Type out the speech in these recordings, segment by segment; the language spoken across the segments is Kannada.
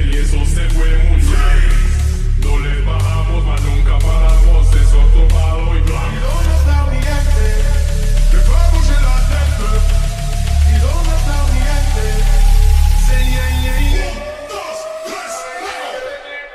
y eso se fue muy bien. No le bajamos, mas nunca paramos, eso tomado y blanco. ¿Y dónde está mi gente? Que vamos en la testa. ¿Y dónde está mi gente? Say yeah, yeah, yeah. 1, 2, 3,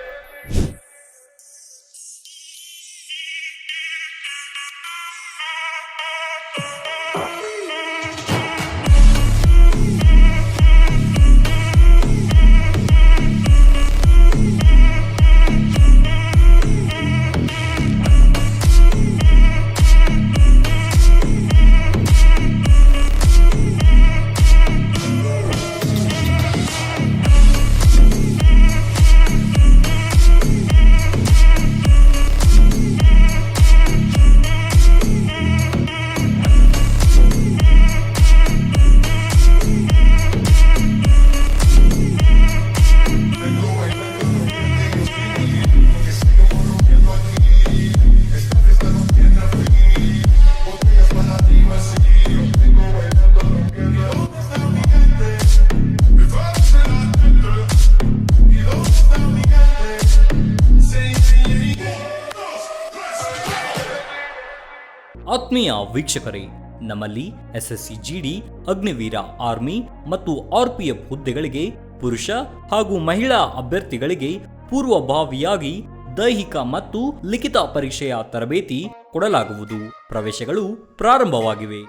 ಆತ್ಮೀಯ ವೀಕ್ಷಕರೇ, ನಮ್ಮಲ್ಲಿ ಎಸ್ಎಸ್ಸಿ ಜಿಡಿ, ಅಗ್ನಿವೀರ ಆರ್ಮಿ ಮತ್ತು ಆರ್ಪಿಎಫ್ ಹುದ್ದೆಗಳಿಗೆ ಪುರುಷ ಹಾಗೂ ಮಹಿಳಾ ಅಭ್ಯರ್ಥಿಗಳಿಗೆ ಪೂರ್ವಭಾವಿಯಾಗಿ ದೈಹಿಕ ಮತ್ತು ಲಿಖಿತ ಪರೀಕ್ಷೆಯ ತರಬೇತಿ ಕೊಡಲಾಗುವುದು. ಪ್ರವೇಶಗಳು ಪ್ರಾರಂಭವಾಗಿವೆ.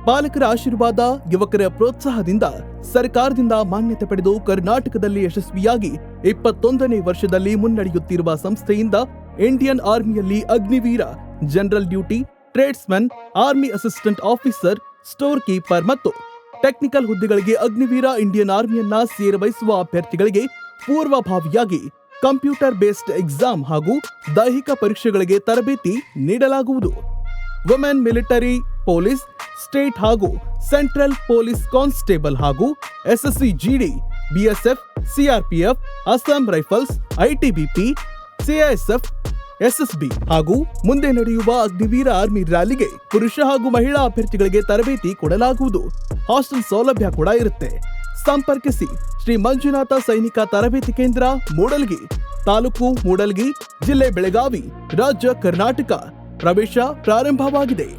ಪಾಲಕರ ಆಶೀರ್ವಾದ, ಯುವಕರ ಪ್ರೋತ್ಸಾಹದಿಂದ ಸರ್ಕಾರದಿಂದ ಮಾನ್ಯತೆ ಪಡೆದು ಕರ್ನಾಟಕದಲ್ಲಿ ಯಶಸ್ವಿಯಾಗಿ 21ನೇ ವರ್ಷದಲ್ಲಿ ಮುನ್ನಡೆಯುತ್ತಿರುವ ಸಂಸ್ಥೆಯಿಂದ ಇಂಡಿಯನ್ ಆರ್ಮಿಯಲ್ಲಿ Agniveer, general duty, tradesman, army assistant officer, store keeper ಮತ್ತು ಟೆಕ್ನಿಕಲ್ ಹುದ್ದೆಗಳಿಗೆ ಅಗ್ನಿವೀರ ಇಂಡಿಯನ್ ಆರ್ಮಿಯನ್ನ ಸೇರಬಯಸುವ ಅಭ್ಯರ್ಥಿಗಳಿಗೆ ಪೂರ್ವಭಾವಿಯಾಗಿ ಕಂಪ್ಯೂಟರ್ ಬೇಸ್ಡ್ ಎಕ್ಸಾಮ್ ಹಾಗೂ ದೈಹಿಕ ಪರೀಕ್ಷೆಗಳಿಗೆ ತರಬೇತಿ ನೀಡಲಾಗುವುದು. ವುಮೆನ್ ಮಿಲಿಟರಿ, ಪೊಲೀಸ್, ಸ್ಟೇಟ್ ಹಾಗೂ ಸೆಂಟ್ರಲ್ ಪೊಲೀಸ್ ಕಾನ್ಸ್ಟೇಬಲ್ ಹಾಗೂ SSC GD, BSF, CRPF, Assam rifles, ITBP, CISF, SSB ಹಾಗೂ ಮುಂದೆ ನಡೆಯುವ ಅಗ್ನಿವೀರ ಆರ್ಮಿ ರ್ಯಾಲಿಗೆ ಪುರುಷ ಹಾಗೂ ಮಹಿಳಾ ಅಭ್ಯರ್ಥಿಗಳಿಗೆ ತರಬೇತಿ ಕೊಡಲಾಗುವುದು. ಹಾಸ್ಟೆಲ್ ಸೌಲಭ್ಯ ಕೂಡ ಇರುತ್ತೆ. ಸಂಪರ್ಕಿಸಿ ಶ್ರೀ ಮಂಜುನಾಥ ಸೈನಿಕ ತರಬೇತಿ ಕೇಂದ್ರ, ಮೂಡಲ್ಗಿ, ತಾಲೂಕು ಮೂಡಲ್ಗಿ, ಜಿಲ್ಲೆ ಬೆಳಗಾವಿ, ರಾಜ್ಯ ಕರ್ನಾಟಕ. ಪ್ರವೇಶ ಪ್ರಾರಂಭವಾಗಿದೆ.